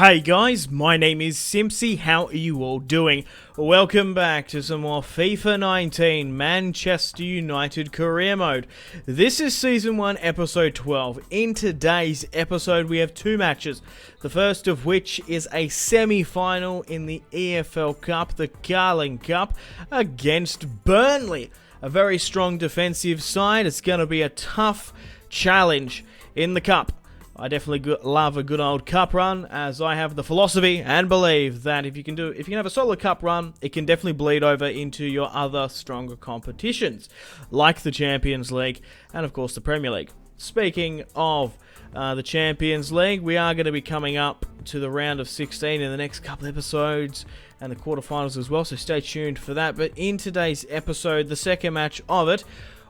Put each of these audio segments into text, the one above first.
Hey guys, my name is Simpzy. How are you all doing? Welcome back to some more FIFA 19 Manchester United Career Mode. This is Season 1, Episode 12. In today's episode, we have two matches. The first of which is a semi-final in the EFL Cup, the Carling Cup, against Burnley. A very strong defensive side. It's going to be a tough challenge in the Cup. I definitely love a good old cup run, as I have the philosophy and believe that if you can have a solid cup run, it can definitely bleed over into your other stronger competitions, like the Champions League and of course the Premier League. Speaking of the Champions League, we are going to be coming up to the round of 16 in the next couple episodes and the quarterfinals as well, so stay tuned for that. But in today's episode, the second match of it,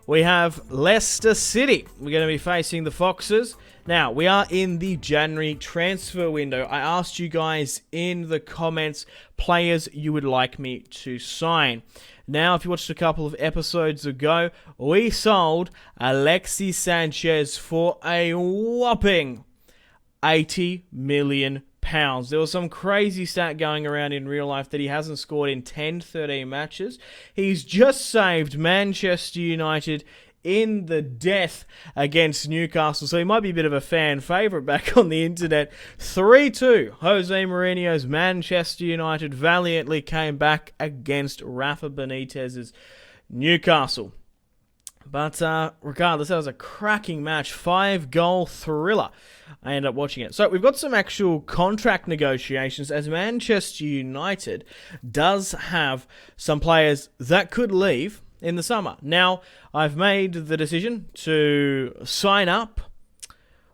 we have Leicester City. We're going to be facing the Foxes. Now, we are in the January transfer window. I asked you guys in the comments players you would like me to sign. Now, if you watched a couple of episodes ago, we sold Alexis Sanchez for a whopping £80 million. There was some crazy stat going around in real life that he hasn't scored in 10-13 matches. He's just saved Manchester United in the death against Newcastle, so he might be a bit of a fan favourite back on the internet. 3-2, Jose Mourinho's Manchester United valiantly came back against Rafa Benitez's Newcastle. But regardless, that was a cracking match, 5-goal thriller. I ended up watching it. So we've got some actual contract negotiations, as Manchester United does have some players that could leave in the summer. Now, I've made the decision to sign up,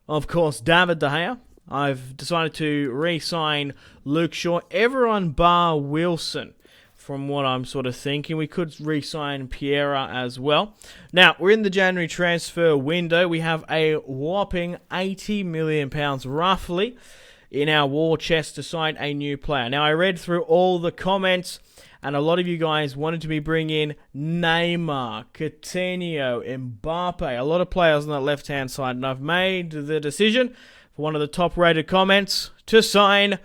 of course, David De Gea. I've decided to re-sign Luke Shaw, everyone bar Wilson. From what I'm sort of thinking, we could re-sign Piera as well. Now, we're in the January transfer window. We have a whopping £80 million roughly in our war chest to sign a new player. Now, I read through all the comments, and a lot of you guys wanted to me bring in Neymar, Coutinho, Mbappe, a lot of players on that left-hand side, and I've made the decision for one of the top-rated comments to sign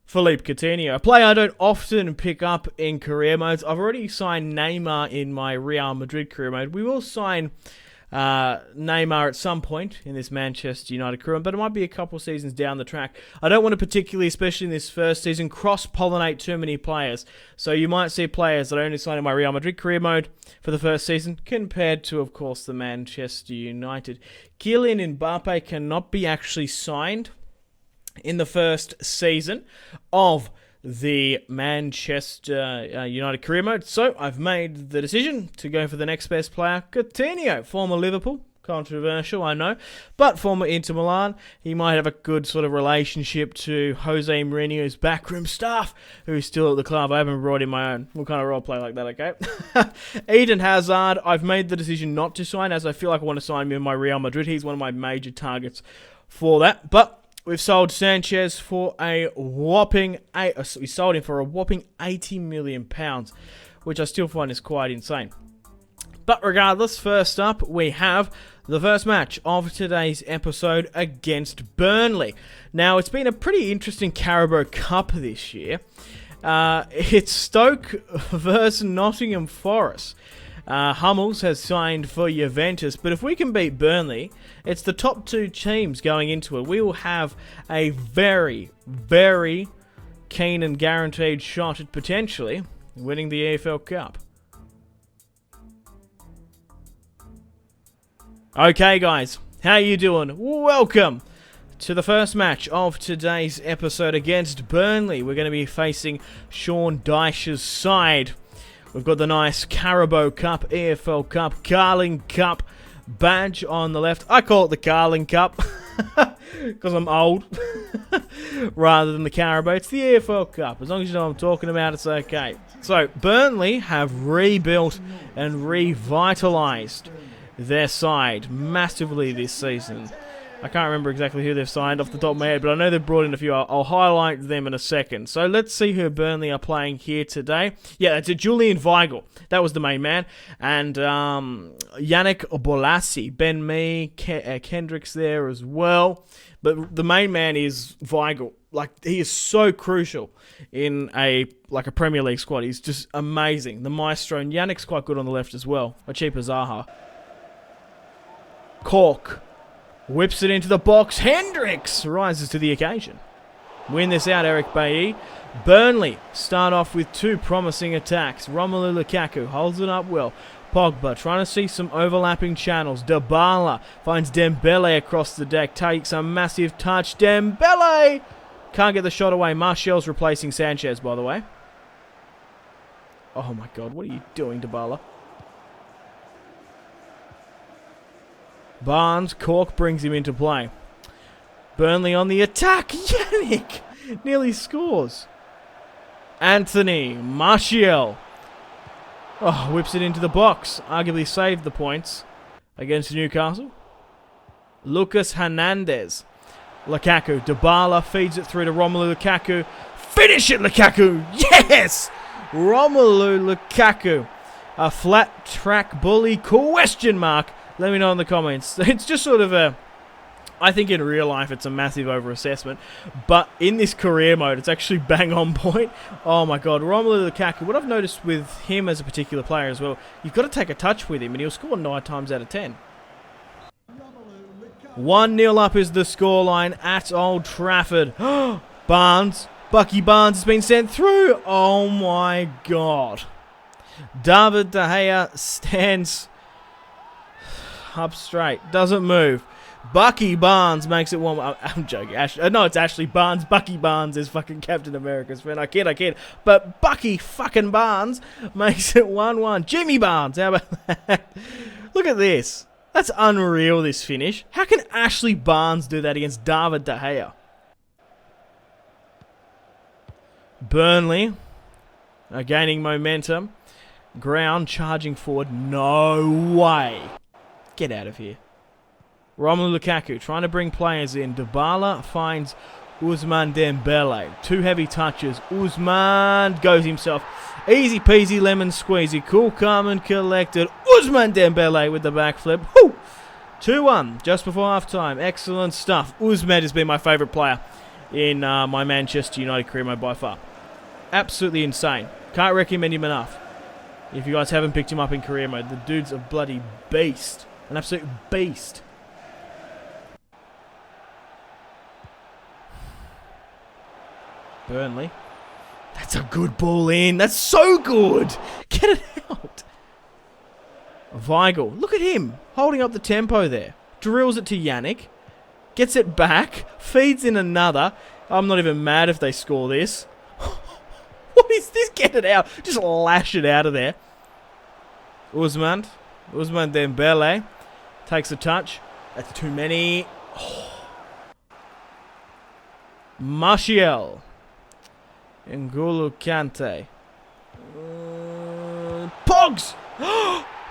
Philippe Coutinho, a player I don't often pick up in career modes. I've already signed Neymar in my Real Madrid career mode. We will sign Neymar at some point in this Manchester United career, but it might be a couple seasons down the track. I don't want to particularly, especially in this first season, cross-pollinate too many players. So you might see players that I only signed in my Real Madrid career mode for the first season, compared to, of course, the Manchester United. Kylian Mbappe cannot be actually signed in the first season of the Manchester United career mode. So I've made the decision to go for the next best player, Coutinho, former Liverpool. Controversial, I know, but former Inter Milan. He might have a good sort of relationship to Jose Mourinho's backroom staff, who's still at the club. I haven't brought in my own. We'll kind of role play like that, okay? Eden Hazard, I've made the decision not to sign, as I feel like I want to sign him in my Real Madrid. He's one of my major targets for that, but we've sold Sanchez for a whopping £80 million, which I still find is quite insane. But regardless, first up, we have the first match of today's episode against Burnley. Now, it's been a pretty interesting Carabao Cup this year. It's Stoke versus Nottingham Forest. Hummels has signed for Juventus, but if we can beat Burnley, it's the top two teams going into it. We will have a very, very keen and guaranteed shot at potentially winning the EFL Cup. Okay, guys, how you doing? Welcome to the first match of today's episode against Burnley. We're going to be facing Sean Dyche's side. We've got the nice Carabao Cup, EFL Cup, Carling Cup badge on the left. I call it the Carling Cup because I'm old rather than the Carabao. It's the EFL Cup. As long as you know what I'm talking about, it's okay. So, Burnley have rebuilt and revitalised their side massively this season. I can't remember exactly who they've signed off the top of my head, but I know they've brought in a few. I'll highlight them in a second. So let's see who Burnley are playing here today. Yeah, it's a Julian Weigl. That was the main man. And Yannick Bolasie, Ben Mee, Kendrick's there as well. But the main man is Weigl. he is so crucial in a Premier League squad. He's just amazing. The maestro, and Yannick's quite good on the left as well. A cheaper Zaha. Cork whips it into the box. Hendricks rises to the occasion. Win this out, Eric Bailly. Burnley start off with two promising attacks. Romelu Lukaku holds it up well. Pogba trying to see some overlapping channels. Dybala finds Dembele across the deck. Takes a massive touch. Dembele can't get the shot away. Martial's replacing Sanchez, by the way. Oh my god, what are you doing, Dybala? Barnes, Cork brings him into play. Burnley on the attack. Yannick nearly scores. Anthony Martial. Oh, whips it into the box. Arguably saved the points against Newcastle. Lucas Hernandez. Lukaku. Dybala feeds it through to Romelu Lukaku. Finish it, Lukaku. Yes! Romelu Lukaku. A flat track bully? Question mark. Let me know in the comments. It's just sort of a... I think in real life it's a massive overassessment, but in this career mode it's actually bang on point. Oh my god, Romelu Lukaku, what I've noticed with him as a particular player as well, you've got to take a touch with him and he'll score 9 times out of 10. 1-0 up is the scoreline at Old Trafford. Barnes, Bucky Barnes has been sent through. Oh my god. David De Gea stands up straight, doesn't move. Bucky Barnes makes it 1-1. I'm joking. No, it's Ashley Barnes. Bucky Barnes is fucking Captain America's friend. I kid. But Bucky fucking Barnes makes it 1-1. Jimmy Barnes, how about that? Look at this. That's unreal, this finish. How can Ashley Barnes do that against David De Gea? Burnley are gaining momentum. Ground charging forward. No way. Get out of here. Romelu Lukaku trying to bring players in. Dybala finds Ousmane Dembele. 2 heavy touches. Ousmane goes himself. Easy peasy lemon squeezy. Cool, calm and collected. Ousmane Dembele with the backflip. 2-1 just before half time. Excellent stuff. Ousmane has been my favourite player in my Manchester United career mode by far. Absolutely insane. Can't recommend him enough. If you guys haven't picked him up in career mode, the dude's a bloody beast. An absolute beast. Burnley. That's a good ball in. That's so good. Get it out. Weigl. Look at him. Holding up the tempo there. Drills it to Yannick. Gets it back. Feeds in another. I'm not even mad if they score this. What is this? Get it out. Just lash it out of there. Ousmane Dembele. Takes a touch. That's too many. Martial. N'Golo Kante. Pogs!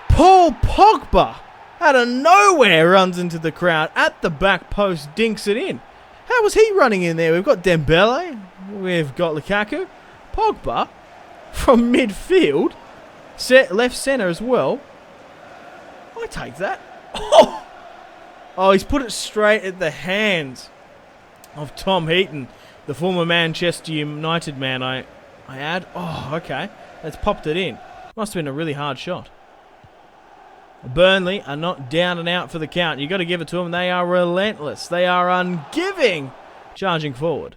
Paul Pogba out of nowhere runs into the crowd at the back post, dinks it in. How was he running in there? We've got Dembele. We've got Lukaku. Pogba from midfield. Left centre as well. I take that. Oh, he's put it straight at the hands of Tom Heaton. The former Manchester United man, I add. Oh, okay. That's popped it in. Must have been a really hard shot. Burnley are not down and out for the count. You've got to give it to them. They are relentless. They are ungiving. Charging forward.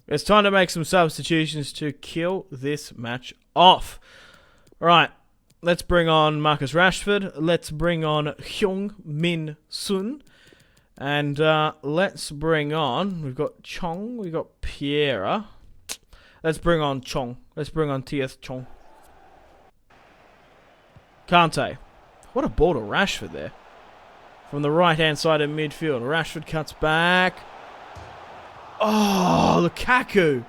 It's time to make some substitutions to kill this match off. Right. Let's bring on Marcus Rashford. Let's bring on Heung-min Son. And let's bring on, we've got Chong, we've got Piera. Let's bring on Chong. Let's bring on T.S. Chong. Kante. What a ball to Rashford there. From the right-hand side of midfield. Rashford cuts back. Oh, Lukaku.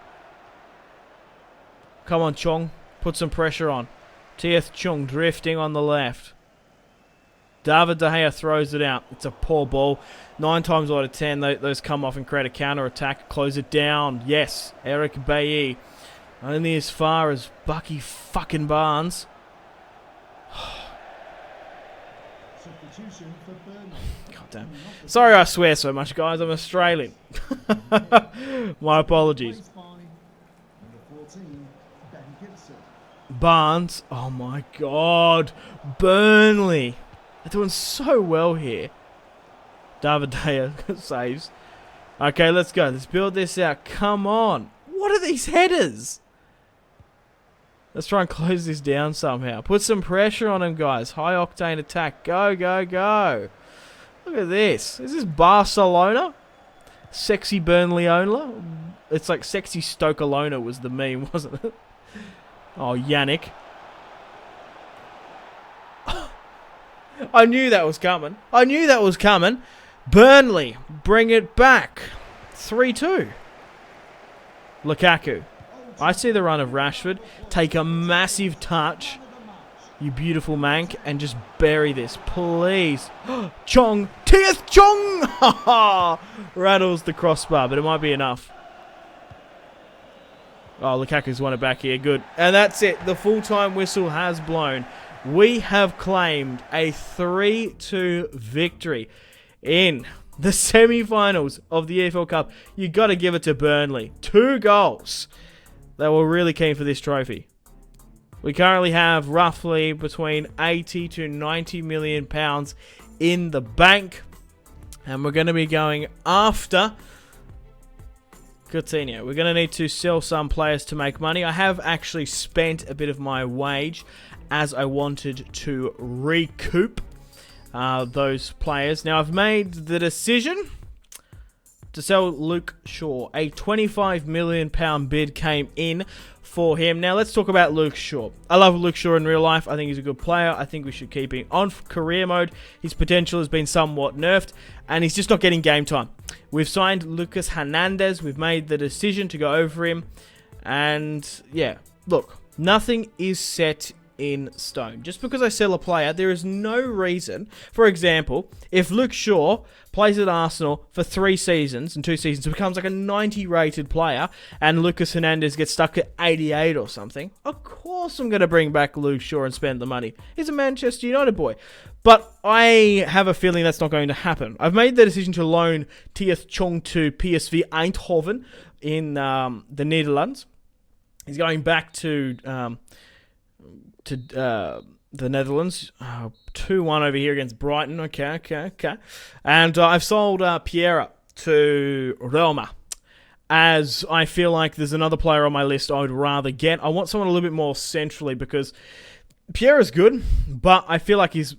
Come on, Chong. Put some pressure on. T.S. Chong drifting on the left. David De Gea throws it out. It's a poor ball. 9 times out of 10, those come off and create a counter-attack. Close it down. Yes, Eric Bailly. Only as far as Bucky fucking Barnes. Substitution for Burnley. God damn. Sorry I swear so much, guys. I'm Australian. My apologies. Barnes. Oh my god. Burnley. They're doing so well here. David Dea saves. Okay, let's go. Let's build this out. Come on. What are these headers? Let's try and close this down somehow. Put some pressure on him, guys. High octane attack. Go, go, go. Look at this. Is this Barcelona? Sexy Burnley owner? It's like sexy Stoke Alona was the meme, wasn't it? Oh, Yannick. I knew that was coming. I knew that was coming. Burnley, bring it back. 3-2. Lukaku. I see the run of Rashford. Take a massive touch, you beautiful mank, and just bury this, please. Chong. T.S. Chong! Rattles the crossbar, but it might be enough. Oh, Lukaku's won it back here. Good. And that's it. The full-time whistle has blown. We have claimed a 3-2 victory in the semi-finals of the EFL Cup. You got to give it to Burnley. 2 goals. They were really keen for this trophy. We currently have roughly between 80 to 90 million pounds in the bank. And we're going to be going after Coutinho. We're going to need to sell some players to make money. I have actually spent a bit of my wage as I wanted to recoup those players. Now, I've made the decision to sell Luke Shaw. A £25 million bid came in for him. Now, let's talk about Luke Shaw. I love Luke Shaw in real life. I think he's a good player. I think we should keep him on career mode. His potential has been somewhat nerfed, and he's just not getting game time. We've signed Lucas Hernandez. We've made the decision to go over him. And, yeah, look, nothing is set in stone. Just because I sell a player, there is no reason. For example, if Luke Shaw plays at Arsenal for 3 seasons and 2 seasons, becomes like a 90 rated player, and Lucas Hernandez gets stuck at 88 or something, of course I'm going to bring back Luke Shaw and spend the money. He's a Manchester United boy. But I have a feeling that's not going to happen. I've made the decision to loan T.S. Chong to PSV Eindhoven in the Netherlands. He's going back to the Netherlands. 2-1 over here against Brighton. Okay. And I've sold Piera to Roma, as I feel like there's another player on my list I would rather get. I want someone a little bit more centrally, because Piera's good, but I feel like he's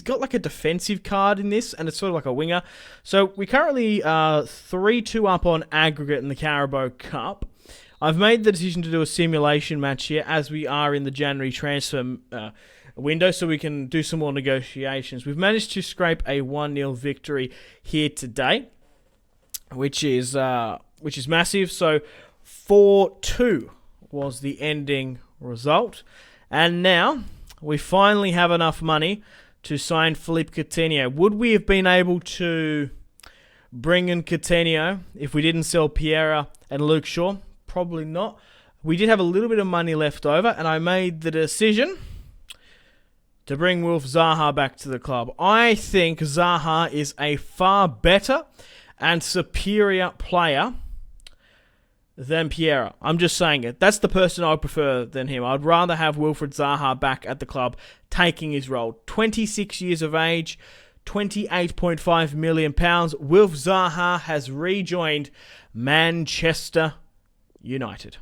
got like a defensive card in this, and it's sort of like a winger. So we currently 3-2 up on aggregate in the Carabao Cup. I've made the decision to do a simulation match here, as we are in the January transfer window, so we can do some more negotiations. We've managed to scrape a 1-0 victory here today, which is massive. So 4-2 was the ending result. And now we finally have enough money to sign Philippe Coutinho. Would we have been able to bring in Coutinho if we didn't sell Piera and Luke Shaw? Probably not. We did have a little bit of money left over, and I made the decision to bring Wilf Zaha back to the club. I think Zaha is a far better and superior player than Piera. I'm just saying it. That's the person I would prefer than him. I'd rather have Wilfried Zaha back at the club taking his role. 26 years of age, £28.5 million. Wilf Zaha has rejoined Manchester United.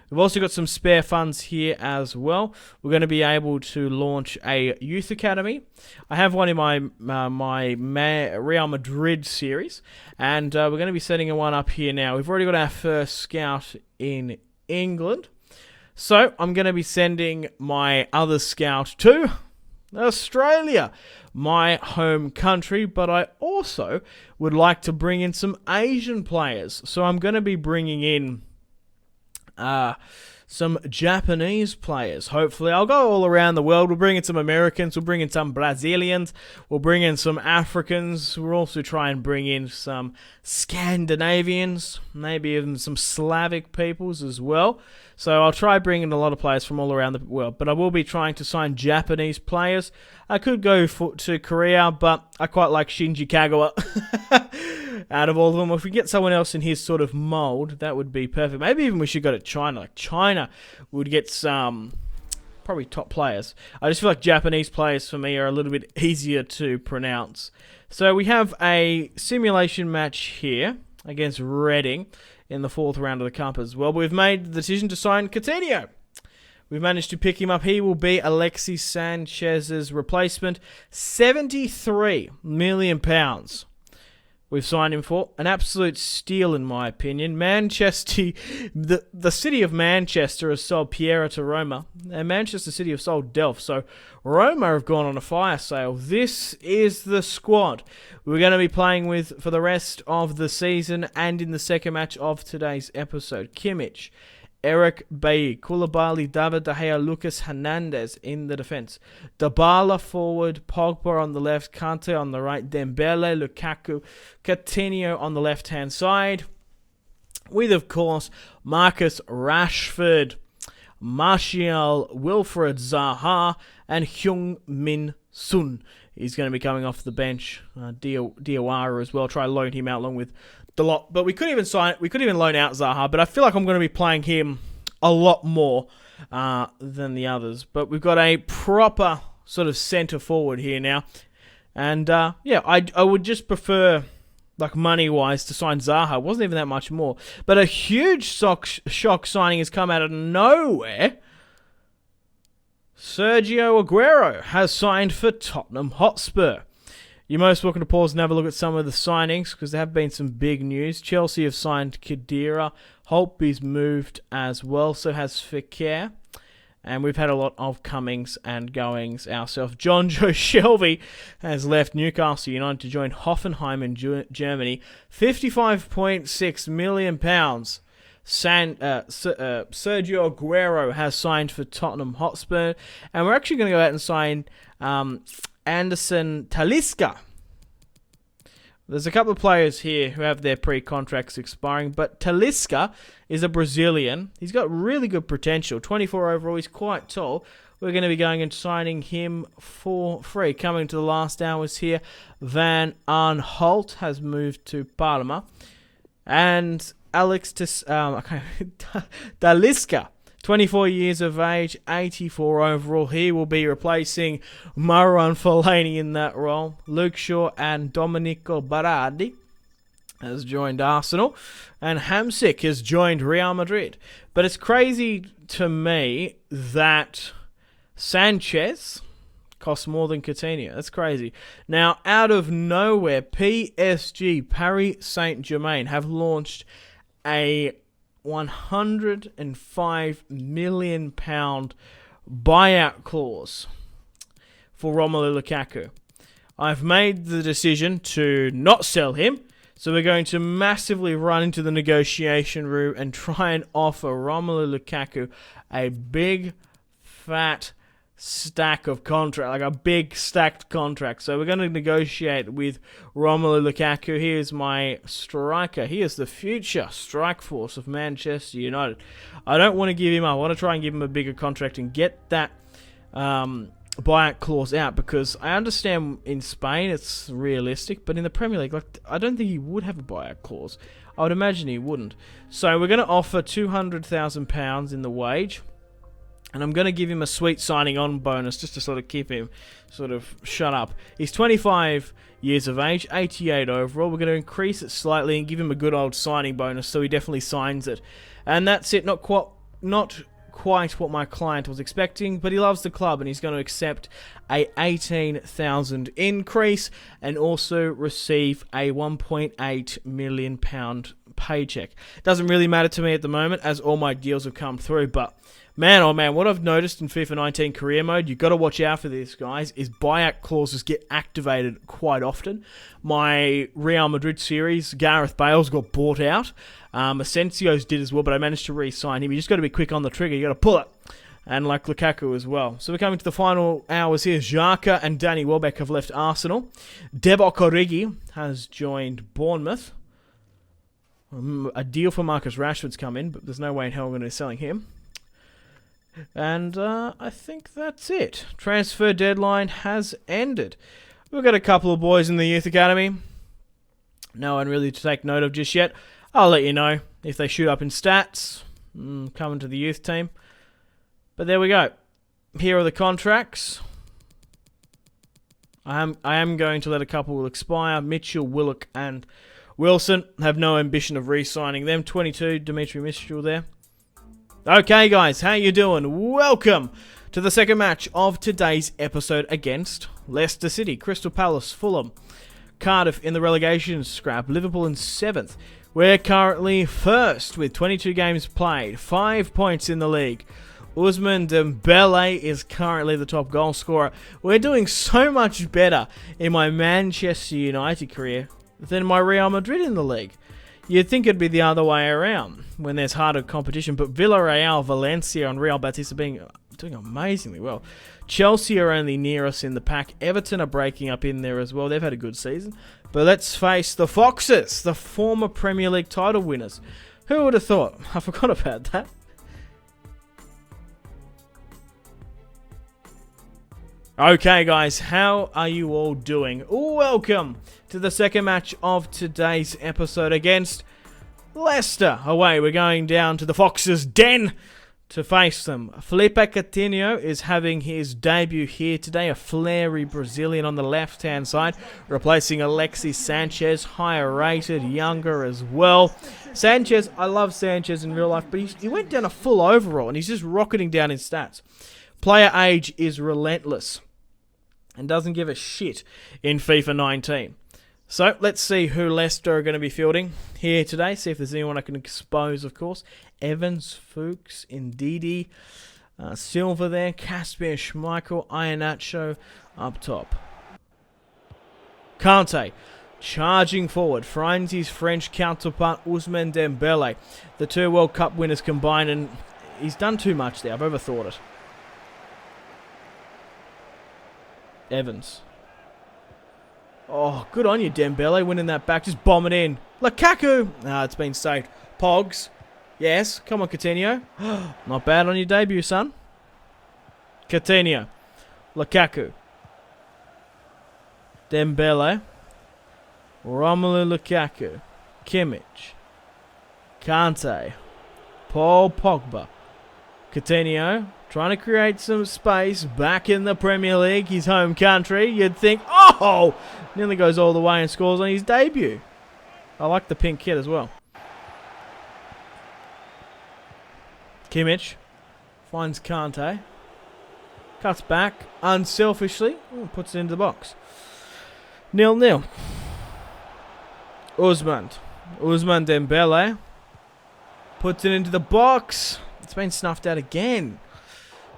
We've also got some spare funds here as well. We're going to be able to launch a youth academy. I have one in my Real Madrid series, and we're going to be setting one up here now. We've already got our first scout in England, so I'm going to be sending my other scout to Australia, my home country, but I also would like to bring in some Asian players. So I'm going to be bringing in some Japanese players. Hopefully, I'll go all around the world. We'll bring in some Americans, we'll bring in some Brazilians, we'll bring in some Africans. We'll also try and bring in some Scandinavians, maybe even some Slavic peoples as well. So I'll try bringing a lot of players from all around the world, but I will be trying to sign Japanese players. I could go to Korea, but I quite like Shinji Kagawa. Out of all of them, if we get someone else in his sort of mold, that would be perfect. Maybe even we should go to China. Like China would get some probably top players. I just feel like Japanese players for me are a little bit easier to pronounce. So we have a simulation match here against Reading in the 4th round of the Cup as well. But we've made the decision to sign Coutinho. We've managed to pick him up. He will be Alexis Sanchez's replacement. £73 million we've signed him for. An absolute steal, in my opinion. Manchester, the city of Manchester has sold Piera to Roma, and Manchester City have sold Delph. So Roma have gone on a fire sale. This is the squad we're going to be playing with for the rest of the season and in the second match of today's episode. Kimmich, Eric Bailly, Koulibaly, David De Gea, Lucas Hernandez in the defence. Dybala forward, Pogba on the left, Kante on the right, Dembele, Lukaku, Coutinho on the left-hand side. With, of course, Marcus Rashford, Martial, Wilfred Zaha, and Heung-min Son. He's going to be coming off the bench. Diawara as well. Try to loan him out along with the lot. But we could even loan out Zaha. But I feel like I'm going to be playing him a lot more than the others. But we've got a proper sort of centre forward here now. And I would just prefer, like money-wise, to sign Zaha. It wasn't even that much more. But a huge shock signing has come out of nowhere. Sergio Aguero has signed for Tottenham Hotspur. You're most welcome to pause and have a look at some of the signings, because there have been some big news. Chelsea have signed Khedira. Holtby's moved as well, so has Fekir. And we've had a lot of comings and goings ourselves. John Joe Shelby has left Newcastle United to join Hoffenheim in Germany. £55.6 million. Sergio Aguero has signed for Tottenham Hotspur. And we're actually going to go out and sign Anderson Talisca. There's a couple of players here who have their pre-contracts expiring, but Talisca is a Brazilian. He's got really good potential. 24 overall, he's quite tall. We're going to be going and signing him for free. Coming to the last hours here, Van Aanholt has moved to Parma. And Alex Talisca, 24 years of age, 84 overall. He will be replacing Marouane Fellaini in that role. Luke Shaw and Domenico Berardi has joined Arsenal. And Hamsik has joined Real Madrid. But it's crazy to me that Sanchez costs more than Coutinho. That's crazy. Now, out of nowhere, PSG, Paris Saint-Germain, have launched a £105 million buyout clause for Romelu Lukaku. I've made the decision to not sell him, so we're going to massively run into the negotiation room and try and offer Romelu Lukaku a big, fat stack of contract, like a big stacked contract. So we're going to negotiate with Romelu Lukaku. He is my striker. He is the future strike force of Manchester United. I don't want to give him up. I want to try and give him a bigger contract and get that buyout clause out, because I understand in Spain it's realistic, but in the Premier League, I don't think he would have a buyout clause. I would imagine he wouldn't. So we're going to offer £200,000 in the wage. And I'm going to give him a sweet signing on bonus just to sort of keep him sort of shut up. He's 25 years of age, 88 overall. We're going to increase it slightly and give him a good old signing bonus so he definitely signs it. And that's it. Not quite what my client was expecting, but he loves the club and he's going to accept a £18,000 increase and also receive a £1.8 million paycheck. Doesn't really matter to me at the moment as all my deals have come through, but Man, oh man, what I've noticed in FIFA 19 career mode, you've got to watch out for this, guys, is buyout clauses get activated quite often. My Real Madrid series, Gareth Bale's got bought out. Asensio's did as well, but I managed to re-sign him. You just got to be quick on the trigger. You got to pull it. And like Lukaku as well. So we're coming to the final hours here. Xhaka and Danny Welbeck have left Arsenal. Divock Origi has joined Bournemouth. A deal for Marcus Rashford's come in, but there's no way in hell we're going to be selling him. And I think that's it. Transfer deadline has ended. We've got a couple of boys in the youth academy. No one really to take note of just yet. I'll let you know if they shoot up in stats. Coming to the youth team. But there we go. Here are the contracts. I am going to let a couple expire. Mitchell, Willock, and Wilson have no ambition of re-signing them. 22, Dimitri Mitchell there. Okay, guys, how you doing? Welcome to the second match of today's episode against Leicester City, Crystal Palace, Fulham, Cardiff in the relegation scrap, Liverpool in 7th. We're currently first with 22 games played, 5 points in the league. Ousmane Dembele is currently the top goal scorer. We're doing so much better in my Manchester United career than my Real Madrid in the league. You'd think it'd be the other way around when there's harder competition, but Villarreal, Valencia, and Real Betis are doing amazingly well. Chelsea are only near us in the pack. Everton are breaking up in there as well. They've had a good season. But let's face the Foxes, the former Premier League title winners. Who would have thought? I forgot about that. Okay, guys, how are you all doing? Welcome to the second match of today's episode against Leicester. Away, we're going down to the Foxes' den to face them. Philippe Coutinho is having his debut here today, a flary Brazilian on the left-hand side, replacing Alexis Sanchez, higher rated, younger as well. Sanchez, I love Sanchez in real life, but he went down a full overall, and he's just rocketing down in stats. Player age is relentless and doesn't give a shit in FIFA 19. So, let's see who Leicester are going to be fielding here today. See if there's anyone I can expose, of course. Evans, Fuchs, Ndidi, Silva there, Caspier, Schmeichel, Iheanacho up top. Kante, charging forward, finds his French counterpart, Ousmane Dembele. The two World Cup winners combined, and he's done too much there. I've overthought it. Evans. Oh, good on you, Dembele, winning that back. Just bomb it in. Lukaku. It's been saved. Pogs. Yes. Come on, Coutinho. Not bad on your debut, son. Coutinho. Lukaku. Dembele. Romelu Lukaku. Kimmich. Kante. Paul Pogba. Coutinho. Trying to create some space back in the Premier League, his home country. You'd think, oh, nearly goes all the way and scores on his debut. I like the pink kit as well. Kimmich finds Kante. Cuts back unselfishly. Puts it into the box. 0-0. Ousmane Dembele. Puts it into the box. It's been snuffed out again.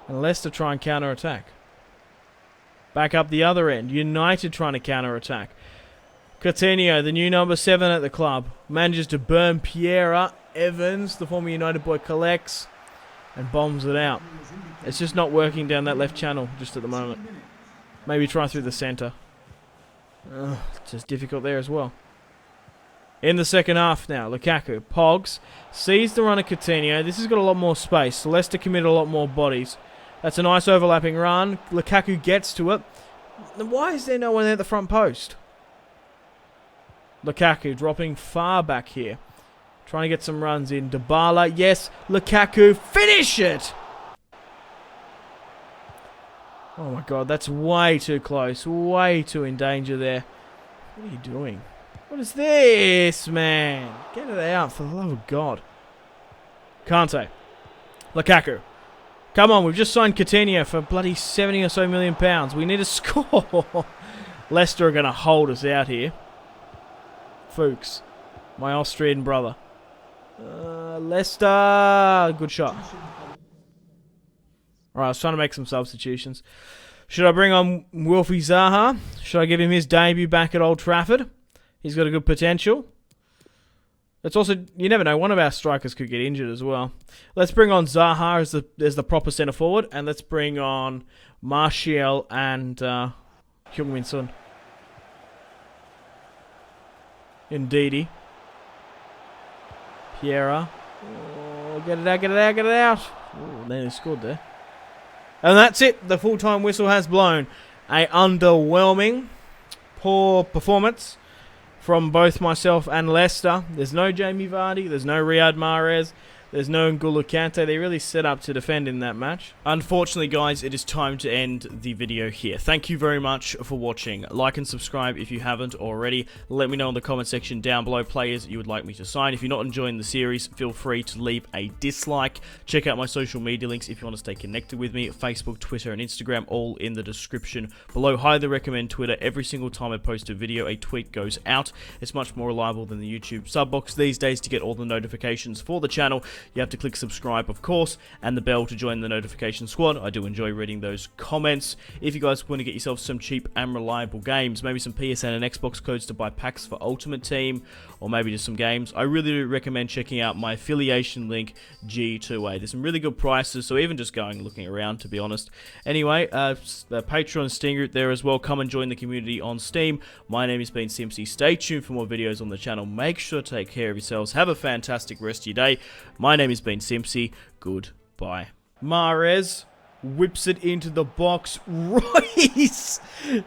And Leicester try and counter-attack. Back up the other end. United trying to counter-attack. Coutinho, the new number 7 at the club, manages to burn Pierre. Evans, the former United boy, collects and bombs it out. It's just not working down that left channel just at the moment. Maybe try through the centre. It's just difficult there as well. In the second half now, Lukaku, Pogs, sees the run of Coutinho. This has got a lot more space. Leicester committed a lot more bodies. That's a nice overlapping run. Lukaku gets to it. Why is there no one there at the front post? Lukaku dropping far back here. Trying to get some runs in. Dybala, yes. Lukaku, finish it! Oh my god, that's way too close. Way too in danger there. What are you doing? What is this, man? Get it out, for the love of God. Kante. Lukaku. Come on, we've just signed Coutinho for bloody 70 or so million pounds. We need a score. Leicester are going to hold us out here. Fuchs. My Austrian brother. Leicester. Good shot. Alright, I was trying to make some substitutions. Should I bring on Wilfie Zaha? Should I give him his debut back at Old Trafford? He's got a good potential. It's also, you never know, one of our strikers could get injured as well. Let's bring on Zaha as the proper centre forward, and let's bring on Martial and Heung-min Son. Ndidi. Piera. Oh, get it out, get it out, get it out. Oh, nearly scored there. And that's it. The full-time whistle has blown. A underwhelming, poor performance from both myself and Leicester. There's no Jamie Vardy. There's no Riyad Mahrez. There's no N'Golo Kante. They really set up to defend in that match. Unfortunately, guys, it is time to end the video here. Thank you very much for watching. Like and subscribe if you haven't already. Let me know in the comment section down below players you would like me to sign. If you're not enjoying the series, feel free to leave a dislike. Check out my social media links if you want to stay connected with me. Facebook, Twitter, and Instagram, all in the description below. Highly recommend Twitter. Every single time I post a video, a tweet goes out. It's much more reliable than the YouTube sub box these days to get all the notifications for the channel. You have to click subscribe, of course, and the bell to join the notification squad. I do enjoy reading those comments. If you guys want to get yourself some cheap and reliable games, maybe some PSN and Xbox codes to buy packs for Ultimate Team, or maybe just some games, I really do recommend checking out my affiliation link, G2A. There's some really good prices, so even just going looking around, to be honest. Anyway, the Patreon Steam group there as well. Come and join the community on Steam. My name has been Simpzy. Stay tuned for more videos on the channel. Make sure to take care of yourselves. Have a fantastic rest of your day. My name has been Simpzy. Goodbye. Mahrez whips it into the box. Royce!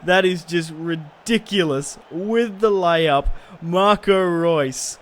That is just ridiculous. With the layup, Marco Reus